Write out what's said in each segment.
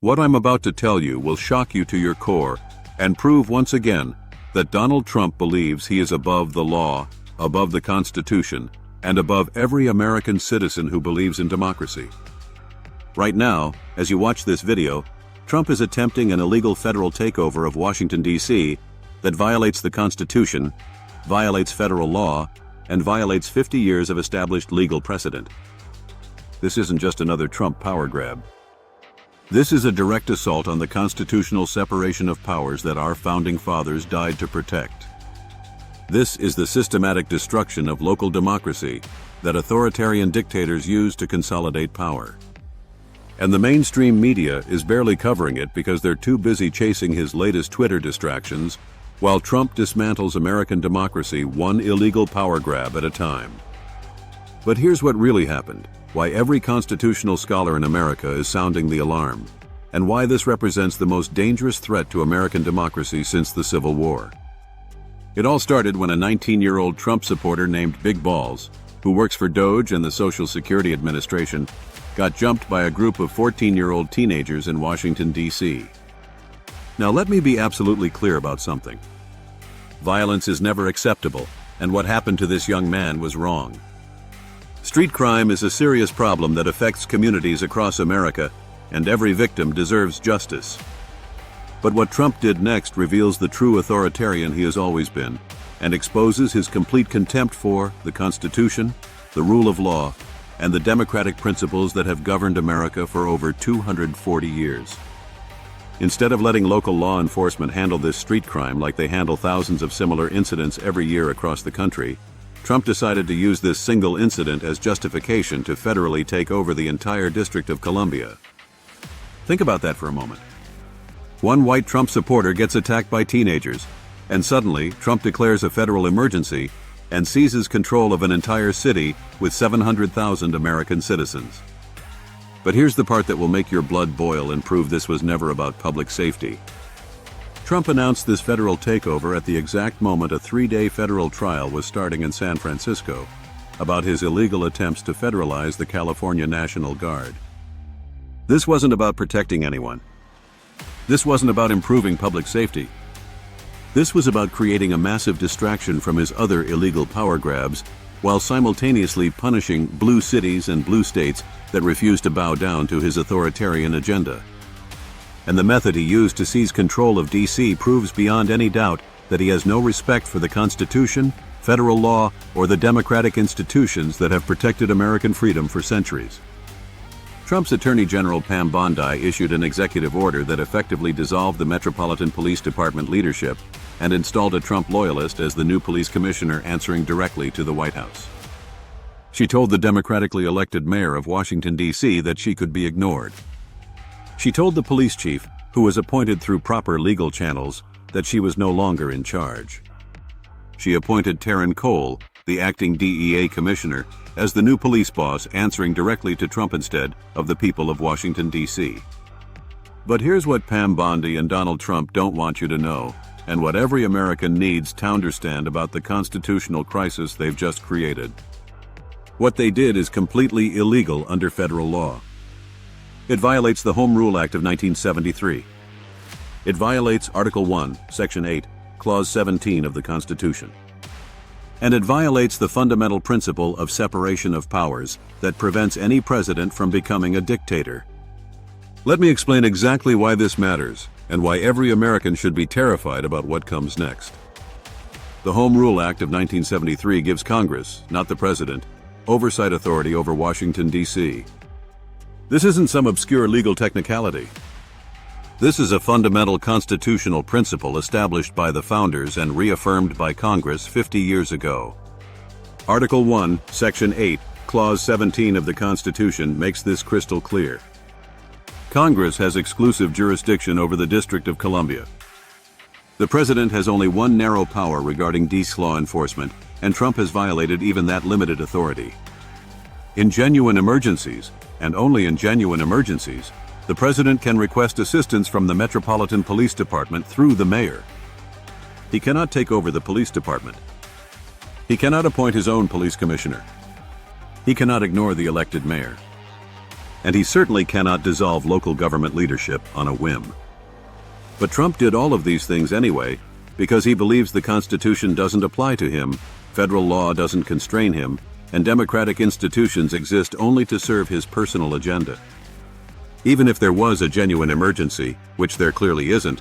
What I'm about to tell you will shock you to your core and prove once again that Donald Trump believes he is above the law, above the Constitution, and above every American citizen who believes in democracy. Right now, as you watch this video, Trump is attempting an illegal federal takeover of Washington, D.C. that violates the Constitution, violates federal law, and violates 50 years of established legal precedent. This isn't just another Trump power grab. This is a direct assault on the constitutional separation of powers that our founding fathers died to protect. This is the systematic destruction of local democracy that authoritarian dictators use to consolidate power. And the mainstream media is barely covering it because they're too busy chasing his latest Twitter distractions, while Trump dismantles American democracy one illegal power grab at a time. But here's what really happened, why every constitutional scholar in America is sounding the alarm, and why this represents the most dangerous threat to American democracy since the Civil War. It all started when a 19-year-old Trump supporter named Big Balls, who works for DOJ and the Social Security Administration, got jumped by a group of 14-year-old teenagers in Washington, D.C. Now let me be absolutely clear about something. Violence is never acceptable, and what happened to this young man was wrong. Street crime is a serious problem that affects communities across America, and every victim deserves justice. But what Trump did next reveals the true authoritarian he has always been, and exposes his complete contempt for the Constitution, the rule of law, and the democratic principles that have governed America for over 240 years. Instead of letting local law enforcement handle this street crime like they handle thousands of similar incidents every year across the country, Trump decided to use this single incident as justification to federally take over the entire District of Columbia. Think about that for a moment. One white Trump supporter gets attacked by teenagers, and suddenly Trump declares a federal emergency and seizes control of an entire city with 700,000 American citizens. But here's the part that will make your blood boil and prove this was never about public safety. Trump announced this federal takeover at the exact moment a 3-day federal trial was starting in San Francisco about his illegal attempts to federalize the California National Guard. This wasn't about protecting anyone. This wasn't about improving public safety. This was about creating a massive distraction from his other illegal power grabs while simultaneously punishing blue cities and blue states that refused to bow down to his authoritarian agenda. And the method he used to seize control of D.C. proves beyond any doubt that he has no respect for the Constitution, federal law, or the democratic institutions that have protected American freedom for centuries. Trump's Attorney General Pam Bondi issued an executive order that effectively dissolved the Metropolitan Police Department leadership and installed a Trump loyalist as the new police commissioner answering directly to the White House. She told the democratically elected mayor of Washington, D.C. that she could be ignored. She told the police chief, who was appointed through proper legal channels, that she was no longer in charge. She appointed Taryn Cole, the acting DEA commissioner, as the new police boss answering directly to Trump instead of the people of Washington, D.C. But here's what Pam Bondi and Donald Trump don't want you to know, and what every American needs to understand about the constitutional crisis they've just created. What they did is completely illegal under federal law. It violates the Home Rule Act of 1973. It violates Article 1, Section 8, Clause 17 of the Constitution. And it violates the fundamental principle of separation of powers that prevents any president from becoming a dictator. Let me explain exactly why this matters and why every American should be terrified about what comes next. The Home Rule Act of 1973 gives Congress, not the president, oversight authority over Washington, D.C. This isn't some obscure legal technicality. This is a fundamental constitutional principle established by the founders and reaffirmed by Congress 50 years ago. Article 1, Section 8, Clause 17 of the Constitution makes this crystal clear. Congress has exclusive jurisdiction over the District of Columbia. The president has only one narrow power regarding DC law enforcement, and Trump has violated even that limited authority. In genuine emergencies, and only in genuine emergencies, the president can request assistance from the Metropolitan Police Department through the mayor. He cannot take over the police department. He cannot appoint his own police commissioner. He cannot ignore the elected mayor. and he certainly cannot dissolve local government leadership on a whim. But Trump did all of these things anyway because he believes the Constitution doesn't apply to him, federal law doesn't constrain him, and democratic institutions exist only to serve his personal agenda. Even if there was a genuine emergency, which there clearly isn't,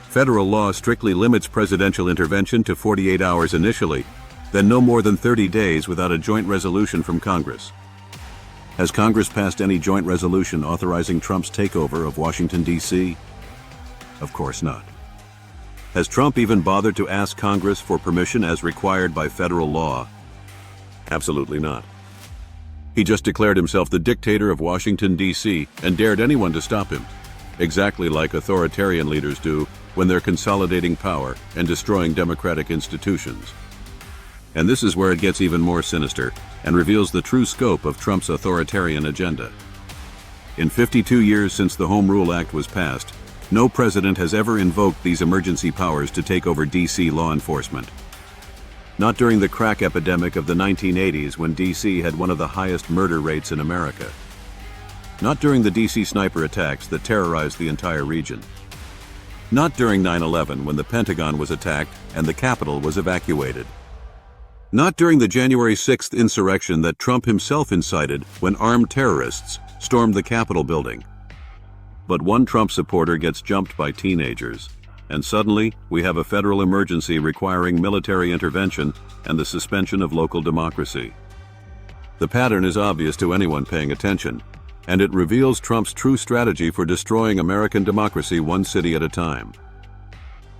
federal law strictly limits presidential intervention to 48 hours initially, then no more than 30 days without a joint resolution from Congress. Has Congress passed any joint resolution authorizing Trump's takeover of Washington, D.C.? Of course not. Has Trump even bothered to ask Congress for permission as required by federal law? Absolutely not. He just declared himself the dictator of Washington, D.C. and dared anyone to stop him, exactly like authoritarian leaders do when they're consolidating power and destroying democratic institutions. And this is where it gets even more sinister and reveals the true scope of Trump's authoritarian agenda. In 52 years since the Home Rule Act was passed, no president has ever invoked these emergency powers to take over D.C. law enforcement. Not during the crack epidemic of the 1980s when D.C. had one of the highest murder rates in America. Not during the D.C. sniper attacks that terrorized the entire region. Not during 9/11 when the Pentagon was attacked and the Capitol was evacuated. Not during the January 6th insurrection that Trump himself incited when armed terrorists stormed the Capitol building. But one Trump supporter gets jumped by teenagers, and suddenly we have a federal emergency requiring military intervention and the suspension of local democracy. The pattern is obvious to anyone paying attention, and it reveals Trump's true strategy for destroying American democracy one city at a time.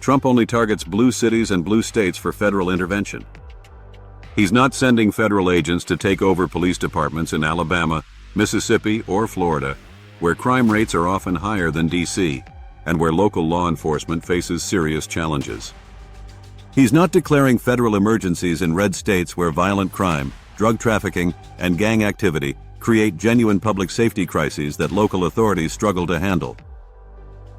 Trump only targets blue cities and blue states for federal intervention. He's not sending federal agents to take over police departments in Alabama, Mississippi, or Florida, where crime rates are often higher than D.C., and where local law enforcement faces serious challenges. He's not declaring federal emergencies in red states where violent crime, drug trafficking, and gang activity create genuine public safety crises that local authorities struggle to handle.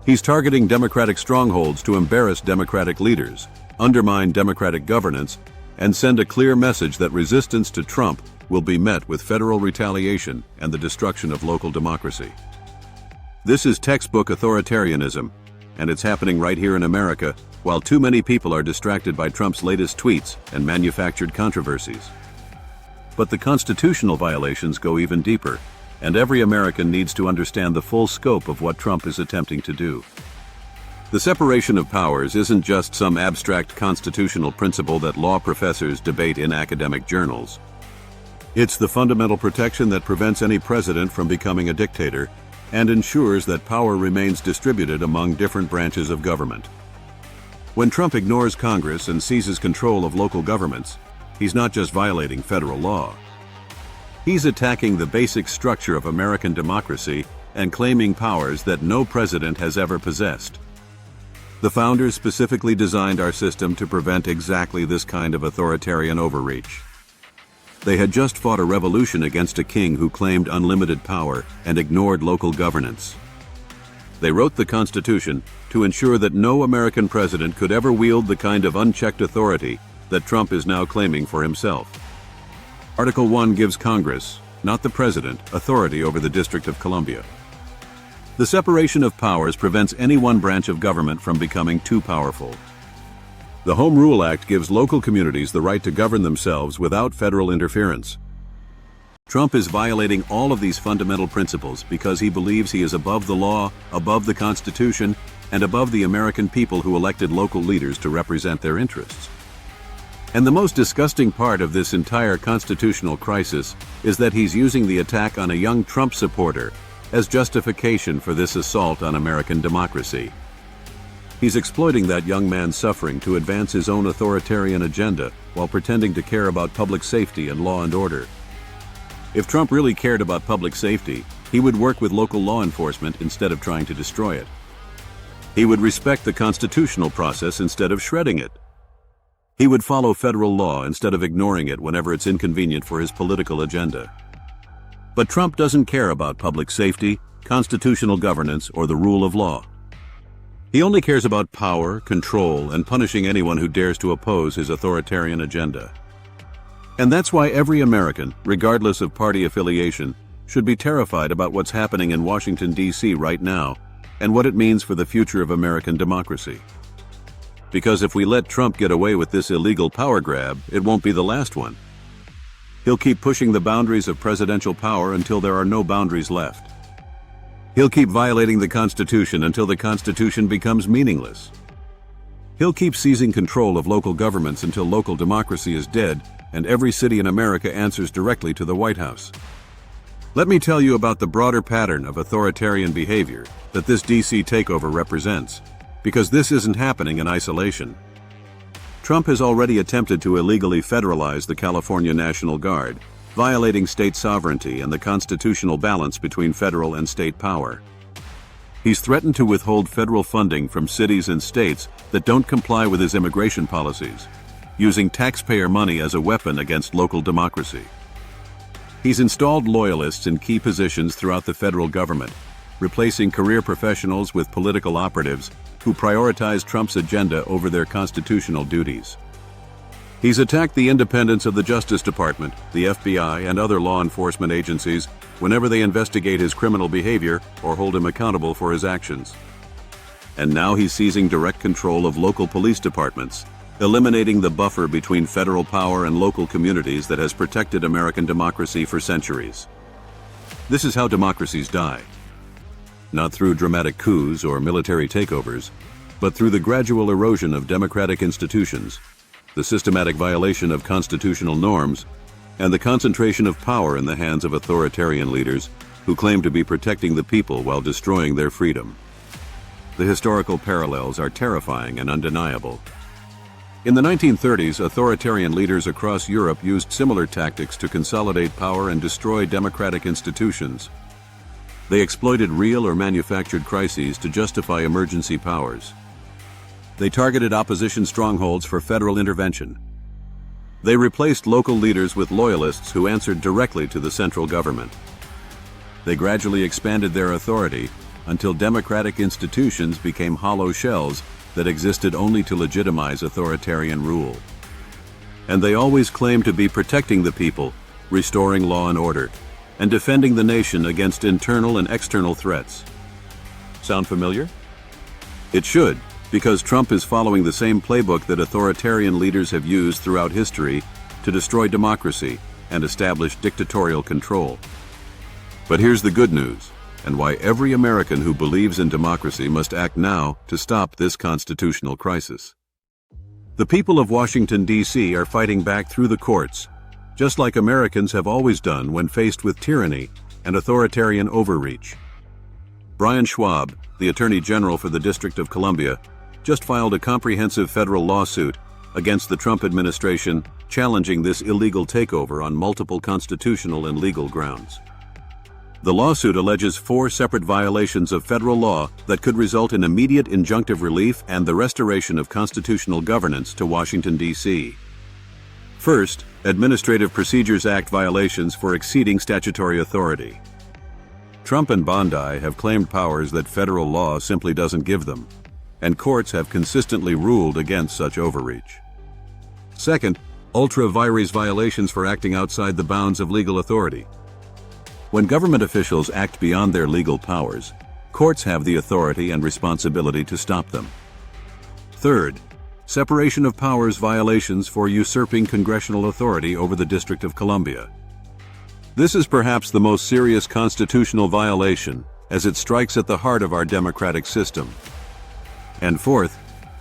He's targeting democratic strongholds to embarrass democratic leaders, undermine democratic governance, and send a clear message that resistance to Trump will be met with federal retaliation and the destruction of local democracy. This is textbook authoritarianism, and it's happening right here in America, while too many people are distracted by Trump's latest tweets and manufactured controversies. But the constitutional violations go even deeper, and every American needs to understand the full scope of what Trump is attempting to do. The separation of powers isn't just some abstract constitutional principle that law professors debate in academic journals. It's the fundamental protection that prevents any president from becoming a dictator and ensures that power remains distributed among different branches of government. When Trump ignores Congress and seizes control of local governments, he's not just violating federal law. He's attacking the basic structure of American democracy and claiming powers that no president has ever possessed. The founders specifically designed our system to prevent exactly this kind of authoritarian overreach. They had just fought a revolution against a king who claimed unlimited power and ignored local governance. They wrote the Constitution to ensure that no American president could ever wield the kind of unchecked authority that Trump is now claiming for himself. Article 1 gives Congress, not the president, authority over the District of Columbia. The separation of powers prevents any one branch of government from becoming too powerful. The Home Rule Act gives local communities the right to govern themselves without federal interference. Trump is violating all of these fundamental principles because he believes he is above the law, above the Constitution, and above the American people who elected local leaders to represent their interests. And the most disgusting part of this entire constitutional crisis is that he's using the attack on a young Trump supporter as justification for this assault on American democracy. He's exploiting that young man's suffering to advance his own authoritarian agenda while pretending to care about public safety and law and order. If Trump really cared about public safety, he would work with local law enforcement instead of trying to destroy it. He would respect the constitutional process instead of shredding it. He would follow federal law instead of ignoring it whenever it's inconvenient for his political agenda. But Trump doesn't care about public safety, constitutional governance, or the rule of law. He only cares about power, control, and punishing anyone who dares to oppose his authoritarian agenda. And that's why every American, regardless of party affiliation, should be terrified about what's happening in Washington, D.C. right now and what it means for the future of American democracy. Because if we let Trump get away with this illegal power grab, it won't be the last one. He'll keep pushing the boundaries of presidential power until there are no boundaries left. He'll keep violating the Constitution until the Constitution becomes meaningless. He'll keep seizing control of local governments until local democracy is dead and every city in America answers directly to the White House. Let me tell you about the broader pattern of authoritarian behavior that this DC takeover represents, because this isn't happening in isolation. Trump has already attempted to illegally federalize the California National Guard, violating state sovereignty and the constitutional balance between federal and state power. He's threatened to withhold federal funding from cities and states that don't comply with his immigration policies, using taxpayer money as a weapon against local democracy. He's installed loyalists in key positions throughout the federal government, replacing career professionals with political operatives who prioritize Trump's agenda over their constitutional duties. He's attacked the independence of the Justice Department, the FBI, and other law enforcement agencies whenever they investigate his criminal behavior or hold him accountable for his actions. And now he's seizing direct control of local police departments, eliminating the buffer between federal power and local communities that has protected American democracy for centuries. This is how democracies die. Not through dramatic coups or military takeovers, but through the gradual erosion of democratic institutions, the systematic violation of constitutional norms, and the concentration of power in the hands of authoritarian leaders who claim to be protecting the people while destroying their freedom. The historical parallels are terrifying and undeniable. In the 1930s, authoritarian leaders across Europe used similar tactics to consolidate power and destroy democratic institutions. They exploited real or manufactured crises to justify emergency powers. They targeted opposition strongholds for federal intervention. They replaced local leaders with loyalists who answered directly to the central government. They gradually expanded their authority until democratic institutions became hollow shells that existed only to legitimize authoritarian rule. And they always claimed to be protecting the people, restoring law and order, and defending the nation against internal and external threats. Sound familiar? It should, because Trump is following the same playbook that authoritarian leaders have used throughout history to destroy democracy and establish dictatorial control. But here's the good news, and why every American who believes in democracy must act now to stop this constitutional crisis. The people of Washington, D.C. are fighting back through the courts, just like Americans have always done when faced with tyranny and authoritarian overreach. Brian Schwab, the Attorney General for the District of Columbia, just filed a comprehensive federal lawsuit against the Trump administration challenging this illegal takeover on multiple constitutional and legal grounds. The lawsuit alleges 4 separate violations of federal law that could result in immediate injunctive relief and the restoration of constitutional governance to Washington, D.C. First, Administrative Procedures Act violations for exceeding statutory authority. Trump and Bondi have claimed powers that federal law simply doesn't give them, and courts have consistently ruled against such overreach. Second, ultra vires violations for acting outside the bounds of legal authority. When government officials act beyond their legal powers, courts have the authority and responsibility to stop them. Third, separation of powers violations for usurping congressional authority over the District of Columbia. This is perhaps the most serious constitutional violation, as it strikes at the heart of our democratic system. And fourth,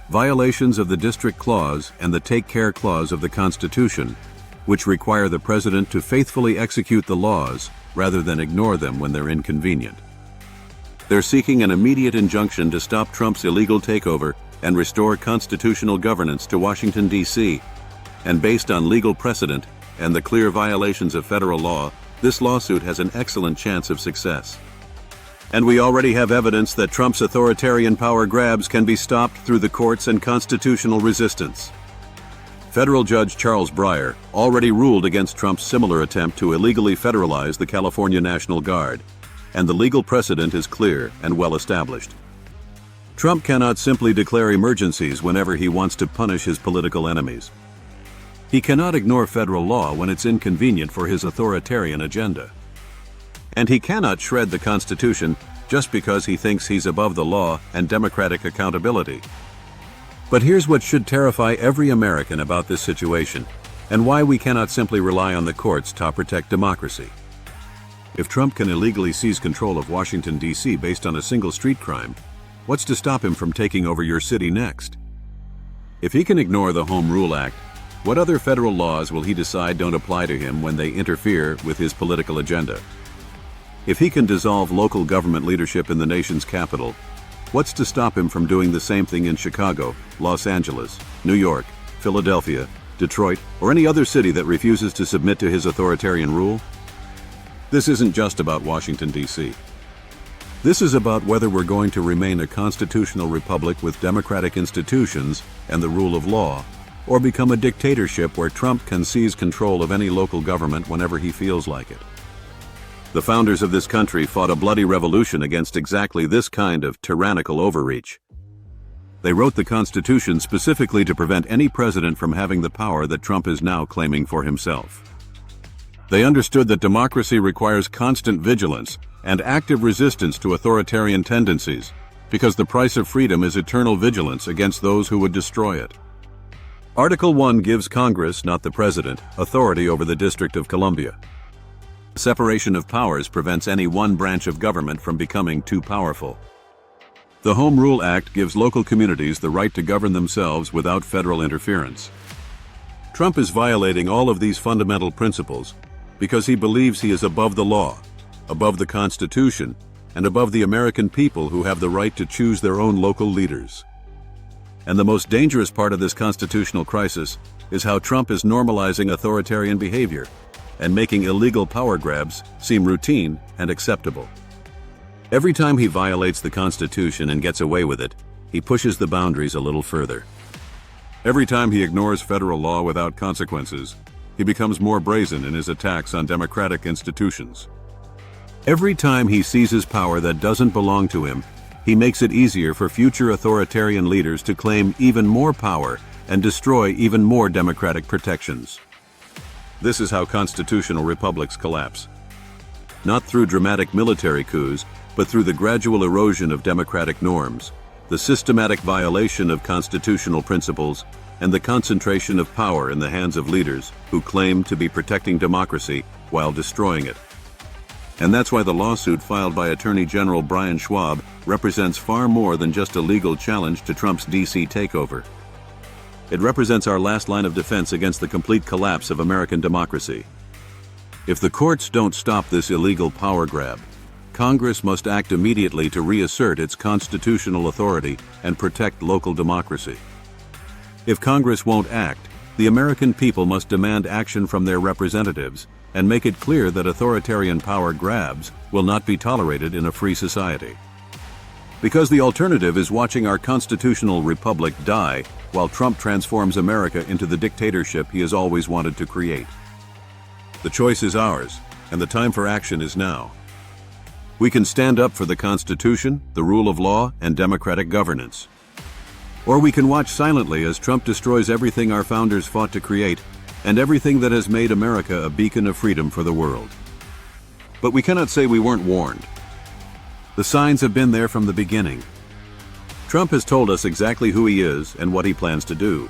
violations of the District Clause and the Take Care Clause of the Constitution, which require the President to faithfully execute the laws rather than ignore them when they're inconvenient. They're seeking an immediate injunction to stop Trump's illegal takeover and restore constitutional governance to Washington, D.C. And based on legal precedent and the clear violations of federal law, this lawsuit has an excellent chance of success. And we already have evidence that Trump's authoritarian power grabs can be stopped through the courts and constitutional resistance. Federal Judge Charles Breyer already ruled against Trump's similar attempt to illegally federalize the California National Guard, and the legal precedent is clear and well established. Trump cannot simply declare emergencies whenever he wants to punish his political enemies. He cannot ignore federal law when it's inconvenient for his authoritarian agenda. And he cannot shred the Constitution just because he thinks he's above the law and democratic accountability. But here's what should terrify every American about this situation, and why we cannot simply rely on the courts to protect democracy. If Trump can illegally seize control of Washington, D.C. based on a single street crime, what's to stop him from taking over your city next? If he can ignore the Home Rule Act, what other federal laws will he decide don't apply to him when they interfere with his political agenda? If he can dissolve local government leadership in the nation's capital, what's to stop him from doing the same thing in Chicago, Los Angeles, New York, Philadelphia, Detroit, or any other city that refuses to submit to his authoritarian rule? This isn't just about Washington, D.C. This is about whether we're going to remain a constitutional republic with democratic institutions and the rule of law, or become a dictatorship where Trump can seize control of any local government whenever he feels like it. The founders of this country fought a bloody revolution against exactly this kind of tyrannical overreach. They wrote the Constitution specifically to prevent any president from having the power that Trump is now claiming for himself. They understood that democracy requires constant vigilance and active resistance to authoritarian tendencies, because the price of freedom is eternal vigilance against those who would destroy it. Article 1 gives Congress, not the President, authority over the District of Columbia. Separation of powers prevents any one branch of government from becoming too powerful. The Home Rule Act gives local communities the right to govern themselves without federal interference. Trump is violating all of these fundamental principles because he believes he is above the law, above the Constitution, and above the American people who have the right to choose their own local leaders. And the most dangerous part of this constitutional crisis is how Trump is normalizing authoritarian behavior and making illegal power grabs seem routine and acceptable. Every time he violates the Constitution and gets away with it, he pushes the boundaries a little further. Every time he ignores federal law without consequences, he becomes more brazen in his attacks on democratic institutions. Every time he seizes power that doesn't belong to him, he makes it easier for future authoritarian leaders to claim even more power and destroy even more democratic protections. This is how constitutional republics collapse. Not through dramatic military coups, but through the gradual erosion of democratic norms, the systematic violation of constitutional principles, and the concentration of power in the hands of leaders who claim to be protecting democracy while destroying it. And that's why the lawsuit filed by Attorney General Brian Schwab represents far more than just a legal challenge to Trump's D.C. takeover. It represents our last line of defense against the complete collapse of American democracy. If the courts don't stop this illegal power grab, Congress must act immediately to reassert its constitutional authority and protect local democracy. If Congress won't act, the American people must demand action from their representatives and make it clear that authoritarian power grabs will not be tolerated in a free society. Because the alternative is watching our constitutional republic die while Trump transforms America into the dictatorship he has always wanted to create. The choice is ours, and the time for action is now. We can stand up for the Constitution, the rule of law, and democratic governance. Or we can watch silently as Trump destroys everything our founders fought to create and everything that has made America a beacon of freedom for the world. But we cannot say we weren't warned. The signs have been there from the beginning. Trump has told us exactly who he is and what he plans to do.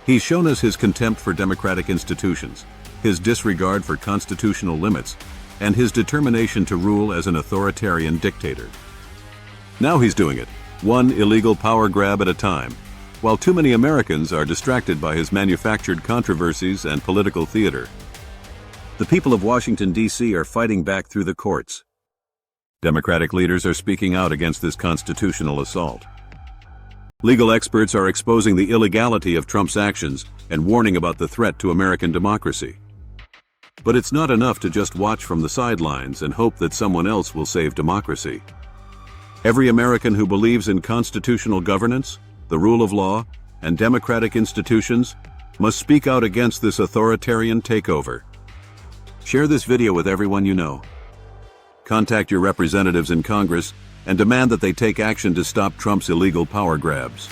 He's shown us his contempt for democratic institutions, his disregard for constitutional limits, and his determination to rule as an authoritarian dictator. Now he's doing it, one illegal power grab at a time, while too many Americans are distracted by his manufactured controversies and political theater. The people of Washington, D.C. are fighting back through the courts. Democratic leaders are speaking out against this constitutional assault. Legal experts are exposing the illegality of Trump's actions and warning about the threat to American democracy. But it's not enough to just watch from the sidelines and hope that someone else will save democracy. Every American who believes in constitutional governance, the rule of law, and democratic institutions must speak out against this authoritarian takeover. Share this video with everyone you know. Contact your representatives in Congress and demand that they take action to stop Trump's illegal power grabs.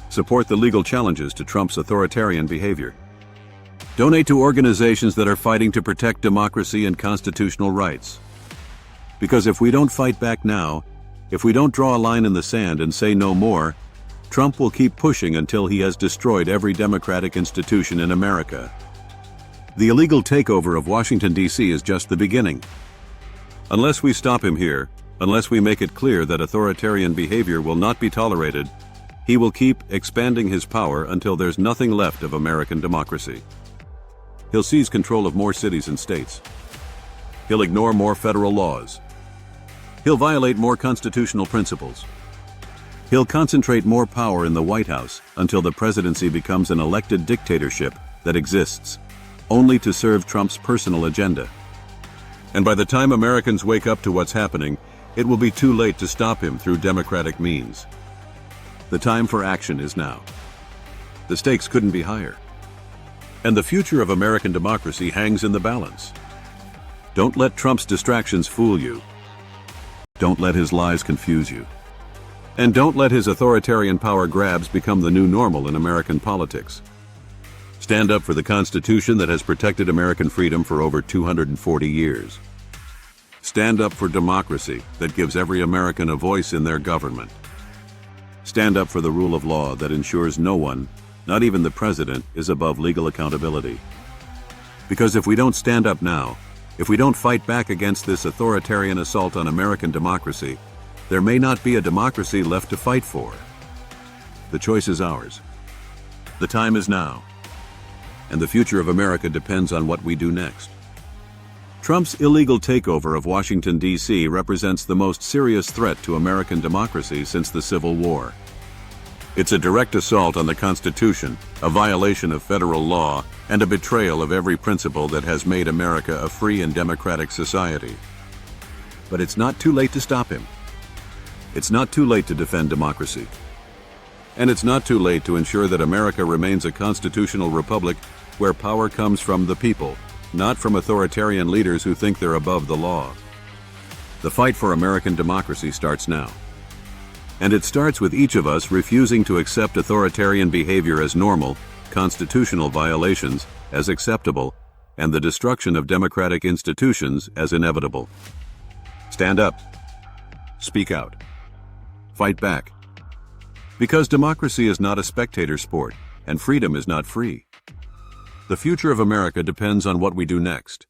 Support the legal challenges to Trump's authoritarian behavior. Donate to organizations that are fighting to protect democracy and constitutional rights. Because if we don't fight back now, if we don't draw a line in the sand and say no more, Trump will keep pushing until he has destroyed every democratic institution in America. The illegal takeover of Washington, D.C. is just the beginning. Unless we stop him here, unless we make it clear that authoritarian behavior will not be tolerated, he will keep expanding his power until there's nothing left of American democracy. He'll seize control of more cities and states. He'll ignore more federal laws. He'll violate more constitutional principles. He'll concentrate more power in the White House until the presidency becomes an elected dictatorship that exists only to serve Trump's personal agenda. And by the time Americans wake up to what's happening, it will be too late to stop him through democratic means. The time for action is now. The stakes couldn't be higher. And the future of American democracy hangs in the balance. Don't let Trump's distractions fool you. Don't let his lies confuse you. And don't let his authoritarian power grabs become the new normal in American politics. Stand up for the Constitution that has protected American freedom for over 240 years. Stand up for democracy that gives every American a voice in their government. Stand up for the rule of law that ensures no one, not even the president, is above legal accountability. Because if we don't stand up now, if we don't fight back against this authoritarian assault on American democracy, there may not be a democracy left to fight for. The choice is ours. The time is now. And the future of America depends on what we do next. Trump's illegal takeover of Washington, D.C. represents the most serious threat to American democracy since the Civil War. It's a direct assault on the Constitution, a violation of federal law, and a betrayal of every principle that has made America a free and democratic society. But it's not too late to stop him. It's not too late to defend democracy. And it's not too late to ensure that America remains a constitutional republic where power comes from the people, not from authoritarian leaders who think they're above the law. The fight for American democracy starts now. And it starts with each of us refusing to accept authoritarian behavior as normal, constitutional violations as acceptable, and the destruction of democratic institutions as inevitable. Stand up. Speak out. Fight back. Because democracy is not a spectator sport, and freedom is not free. The future of America depends on what we do next.